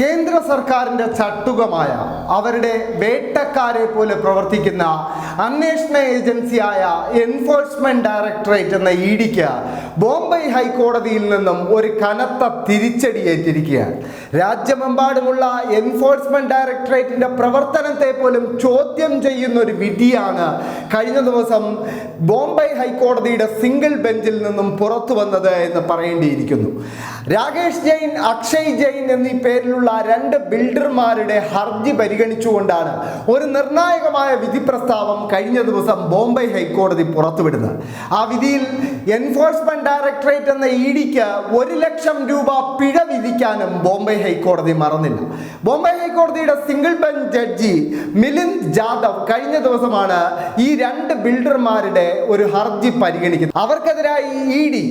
കേന്ദ്ര സർക്കാരിൻ്റെ ചട്ടുകമായ അവരുടെ വേട്ടക്കാരെ പോലെ പ്രവർത്തിക്കുന്ന അന്വേഷണ ഏജൻസിയായ എൻഫോഴ്സ്മെന്റ് ഡയറക്ടറേറ്റ് എന്ന ഇഡിക്ക് ബോംബെ ഹൈക്കോടതിയിൽ നിന്നും ഒരു കനത്ത തിരിച്ചടിയേറ്റിരിക്കുകയാണ്. രാജ്യമെമ്പാടുമുള്ള എൻഫോഴ്സ്മെന്റ് ഡയറക്ടറേറ്റിന്റെ പ്രവർത്തനത്തെ പോലും ചോദ്യം ചെയ്യുന്ന ഒരു വിധിയാണ് കഴിഞ്ഞ ദിവസം ബോംബെ ഹൈക്കോടതിയുടെ സിംഗിൾ ബെഞ്ചിൽ നിന്നും പുറത്തു വന്നത് എന്ന് പറയേണ്ടിയിരിക്കുന്നു. രാകേഷ് ജെയിൻ, അക്ഷയ് ജെയിൻ എന്നീ പേരിലുള്ള രണ്ട് ബിൽഡർമാരുടെ ഹർജി പരിഗണിച്ചുകൊണ്ടാണ് ഒരു നിർണായകമായ വിധി പ്രസ്താവം കഴിഞ്ഞ ദിവസം ബോംബെ ഹൈക്കോടതി പുറത്തുവിടുന്നത്. ആ വിധിയിൽ എൻഫോഴ്സ്മെന്റ് ഡയറക്ടറേറ്റ് എന്ന ഇഡിക്ക് 1 ലക്ഷം രൂപ പിഴ വിധിക്കാനും ബോംബെ ഹൈക്കോടതി മറന്നില്ല. ബോംബെ ഹൈക്കോടതിയുടെ single bench judge Milind Jadhav കഴിഞ്ഞ ദിവസമാണ് ഈ രണ്ട് ബിൽഡർമാരുടെ ഒരു ഹർജി പരിഗണിക്കുന്നത്. അവർക്കെതിരായി ഇഡി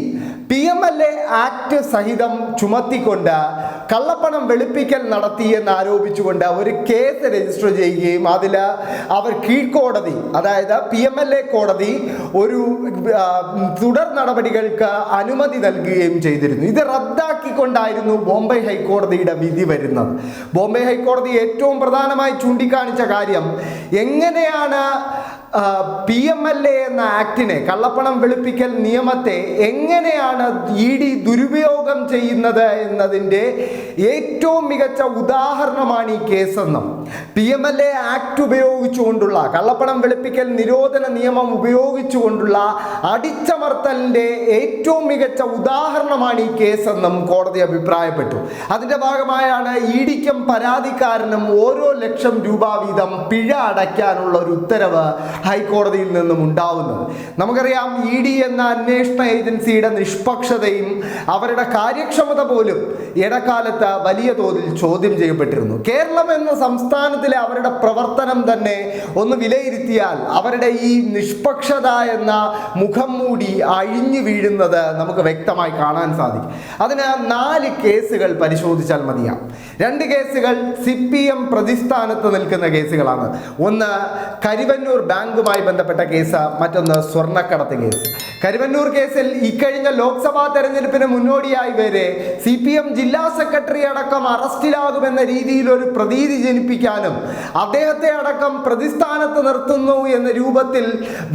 PMLA ആക്ട് സഹിതം ചുമത്തിക്കൊണ്ട് കള്ളപ്പണം വെളുപ്പിക്കൽ നടത്തിയെന്ന് ആരോപിച്ചുകൊണ്ട് ഒരു കേസ് രജിസ്റ്റർ ചെയ്യുകയും അതിൽ അവർ കീഴ്ക്കോടതി, അതായത് PMLA കോടതി ഒരു തുടർ നടപടികൾക്ക് അനുമതി നൽകുകയും ചെയ്തിരുന്നു. ഇത് റദ്ദാക്കിക്കൊണ്ടായിരുന്നു ബോംബെ ഹൈക്കോടതിയുടെ വിധി വരുന്നത്. ബോംബെ ഹൈക്കോടതി ഏറ്റവും പ്രധാനമായി ചൂണ്ടിക്കാണിച്ച കാര്യം, എങ്ങനെയാണ് PMLA എന്ന ആക്ടിനെ, കള്ളപ്പണം വെളുപ്പിക്കൽ നിയമത്തെ എങ്ങനെയാണ് ഇഡി ദുരുപയോഗം ചെയ്യുന്നത് എന്നതിൻ്റെ ഏറ്റവും മികച്ച ഉദാഹരണമാണ് ഈ കേസെന്നും PMLA ആക്ട് ഉപയോഗിച്ചുകൊണ്ടുള്ള, കള്ളപ്പണം വെളുപ്പിക്കൽ നിരോധന നിയമം ഉപയോഗിച്ചുകൊണ്ടുള്ള അടിച്ചമർത്തലിൻ്റെ ഏറ്റവും മികച്ച ഉദാഹരണമാണ് ഈ കേസെന്നും കോടതി അഭിപ്രായപ്പെട്ടു. അതിൻ്റെ ഭാഗമായാണ് ഇഡിക്കും പരാതിക്കാരനും ഓരോ ലക്ഷം രൂപ വീതം പിഴ അടയ്ക്കാനുള്ള ഒരു ഉത്തരവ് ഹൈക്കോടതിയിൽ നിന്നും ഉണ്ടാവുന്നത്. നമുക്കറിയാം, ഇഡി എന്ന അന്വേഷണ ഏജൻസിയുടെ നിഷ്പക്ഷതയും അവരുടെ കാര്യക്ഷമത പോലും ഇടക്കാലത്ത് വലിയ തോതിൽ ചോദ്യം ചെയ്യപ്പെട്ടിരുന്നു. കേരളം എന്ന സംസ്ഥാനത്തിലെ അവരുടെ പ്രവർത്തനം തന്നെ ഒന്ന് വിലയിരുത്തിയാൽ അവരുടെ ഈ നിഷ്പക്ഷത എന്ന മുഖം മൂടി അഴിഞ്ഞു വീഴുന്നത് നമുക്ക് വ്യക്തമായി കാണാൻ സാധിക്കും. അതിന് 4 കേസുകൾ പരിശോധിച്ചാൽ മതിയാം. 2 കേസുകൾ CPM പ്രതിസ്ഥാനത്ത് നിൽക്കുന്ന കേസുകളാണ്. ഒന്ന് കരിവന്നൂർ ബാങ്കുമായി ബന്ധപ്പെട്ട കേസ്, മറ്റൊന്ന് സ്വർണ്ണക്കടത്ത് കേസ്. കരിവന്നൂർ കേസിൽ ഇക്കഴിഞ്ഞ ലോക്സഭാ തെരഞ്ഞെടുപ്പിന് മുന്നോടിയായി വരെ CPM ജില്ലാ സെക്രട്ടറി അടക്കം അറസ്റ്റിലാകുമെന്ന രീതിയിൽ ഒരു പ്രതീതി ജനിപ്പിക്കാനും അദ്ദേഹത്തെ അടക്കം പ്രതിസ്ഥാനത്ത് നിർത്തുന്നു എന്ന രൂപത്തിൽ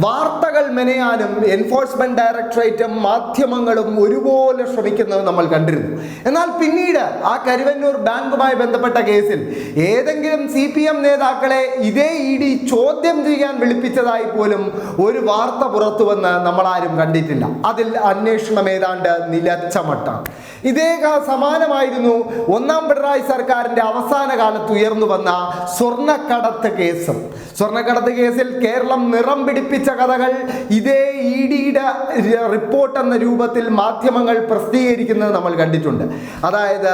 വാർത്തകൾ മെനയാനും എൻഫോഴ്സ്മെന്റ് ഡയറക്ടറേറ്റും മാധ്യമങ്ങളും ഒരുപോലെ ശ്രമിക്കുന്നത് നമ്മൾ കണ്ടിരുന്നു. എന്നാൽ പിന്നീട് ആ കരിവന്നൂർ ബാങ്കുമായി ബന്ധപ്പെട്ട കേസിൽ ഏതെങ്കിലും CPM നേതാക്കളെ ഇതേ ഇഡി ചോദ്യം ചെയ്യാൻ വിളിപ്പിച്ചതായി പോലും ഒരു വാർത്ത പുറത്തുവന്ന് നമ്മളാരും കണ്ടിട്ടില്ല. അതിൽ അന്വേഷണം ഏതാണ്ട് നിലച്ച മട്ടാണ്. ഇതേ സമാനമായിരുന്നു ഒന്നാം പിണറായി സർക്കാരിന്റെ അവസാന കാലത്ത് ഉയർന്നു വന്ന സ്വർണ്ണക്കടത്ത് കേസും. സ്വർണ്ണക്കടത്ത് കേസിൽ കേരളം നിറം പിടിപ്പിച്ച കഥകൾ ഇതേ ഇഡിയുടെ റിപ്പോർട്ട് എന്ന രൂപത്തിൽ മാധ്യമങ്ങൾ പ്രസിദ്ധീകരിക്കുന്നത് നമ്മൾ കണ്ടിട്ടുണ്ട്. അതായത്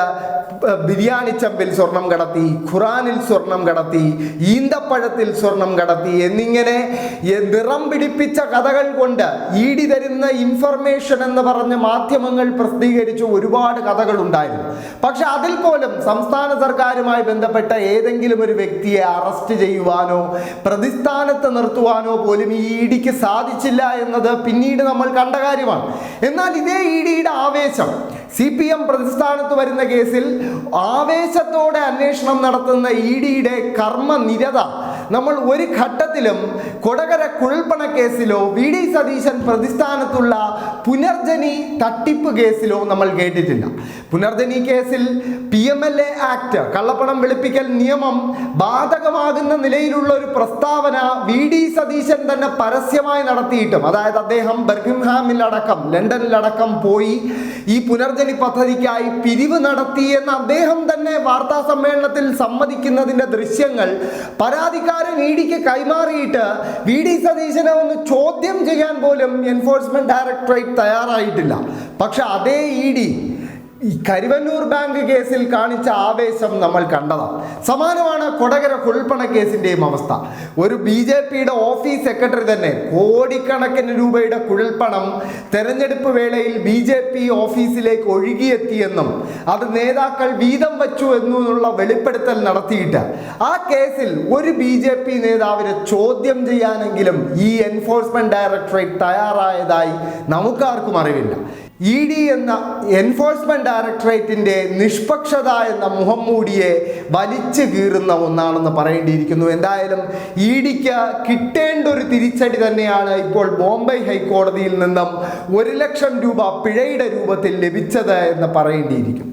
ബിരിയാണി ചമ്പിൽ സ്വർണം കടത്തി, ഖുറാനിൽ സ്വർണം കടത്തി, ഈന്തപ്പഴത്തിൽ സ്വർണം കടത്തി എന്നിങ്ങനെ നിറം പിടിപ്പിച്ച കഥകൾ കൊണ്ട് ഇഡി തരുന്ന ഇൻഫർമേഷൻ എന്ന് പറഞ്ഞ് മാധ്യമങ്ങൾ പ്രസിദ്ധീകരിച്ച ഒരുപാട് കഥകൾ ഉണ്ടായിരുന്നു. പക്ഷെ അതിൽ പോലും സംസ്ഥാന സർക്കാരുമായി ബന്ധപ്പെട്ട ഏതെങ്കിലും ഒരു വ്യക്തിയെ അറസ്റ്റ് ചെയ്യുവാനോ പ്രതിസ്ഥാനത്ത് നിർത്തുവാനോ പോലും ഈ ഇഡിക്ക് സാധിച്ചില്ല എന്നത് പിന്നീട് നമ്മൾ കണ്ട കാര്യമാണ്. എന്നാൽ ഇതേ ഇഡിയുടെ ആവേശം CPM പ്രതിസ്ഥാനത്ത് വരുന്ന കേസിൽ ആവേശത്തോടെ അന്വേഷണം നടത്തുന്ന ഇഡിയുടെ കർമ്മനിരത നമ്മൾ ഒരു ഘട്ടത്തിലും കൊടകര കുഴൽപ്പണ കേസിലോ VD സതീശൻ പ്രതിസ്ഥാനത്തുള്ള പുനർജനി തട്ടിപ്പ് കേസിലോ നമ്മൾ കേട്ടിട്ടില്ല. പുനർജനി കേസിൽ PMLA ആക്ട്, കള്ളപ്പണം വെളുപ്പിക്കൽ നിയമം ബാധകമാകുന്ന നിലയിലുള്ള ഒരു പ്രസ്താവന VD സതീശൻ തന്നെ പരസ്യമായി നടത്തിയിട്ടും, അതായത് അദ്ദേഹം ബർമിംഗ്ഹാമിലടക്കം ലണ്ടനിലടക്കം പോയി ഈ പുനർജനി പദ്ധതിക്കായി പിരിവ് നടത്തി എന്ന് അദ്ദേഹം തന്നെ വാർത്താ സമ്മേളനത്തിൽ സമ്മതിക്കുന്നതിൻ്റെ ദൃശ്യങ്ങൾ പരാതിക്കാരൻ ഇഡിക്ക് കൈമാറിയിട്ട് VD സതീശനെ ഒന്ന് ചോദ്യം ചെയ്യാൻ പോലും എൻഫോഴ്സ്മെന്റ് ഡയറക്ടറേറ്റ് തയ്യാറായിട്ടില്ല. പക്ഷെ അതേ ഇഡി ഈ കരിവന്നൂർ ബാങ്ക് കേസിൽ കാണിച്ച ആവേശം നമ്മൾ കണ്ടതാണ്. സമാനമാണ് കൊടകര കുഴൽപ്പണ കേസിൻ്റെയും അവസ്ഥ. ഒരു BJPയുടെ ഓഫീസ് സെക്രട്ടറി തന്നെ കോടിക്കണക്കിന് രൂപയുടെ കുഴൽപ്പണം തെരഞ്ഞെടുപ്പ് വേളയിൽ BJP ഓഫീസിലേക്ക് ഒഴുകിയെത്തിയെന്നും അത് നേതാക്കൾ വീതം വച്ചു എന്നുള്ള വെളിപ്പെടുത്തൽ നടത്തിയിട്ട് ആ കേസിൽ ഒരു BJP നേതാവിനെ ചോദ്യം ചെയ്യാനെങ്കിലും ഈ എൻഫോഴ്സ്മെന്റ് ഡയറക്ടറേറ്റ് തയ്യാറായതായി നമുക്കാർക്കും അറിവില്ല. ഇ ഡി എന്ന എൻഫോഴ്സ്മെന്റ് ഡയറക്ടറേറ്റിന്റെ നിഷ്പക്ഷത എന്ന മുഖംമൂടിയെ വലിച്ചു കീറുന്ന ഒന്നാണെന്ന് പറയേണ്ടിയിരിക്കുന്നു. എന്തായാലും ഇ ഡിക്ക് കിട്ടേണ്ട ഒരു തിരിച്ചടി തന്നെയാണ് ഇപ്പോൾ ബോംബെ ഹൈക്കോടതിയിൽ നിന്നും 1 ലക്ഷം രൂപ പിഴയുടെ രൂപത്തിൽ ലഭിച്ചത് എന്ന് പറയേണ്ടിയിരിക്കും.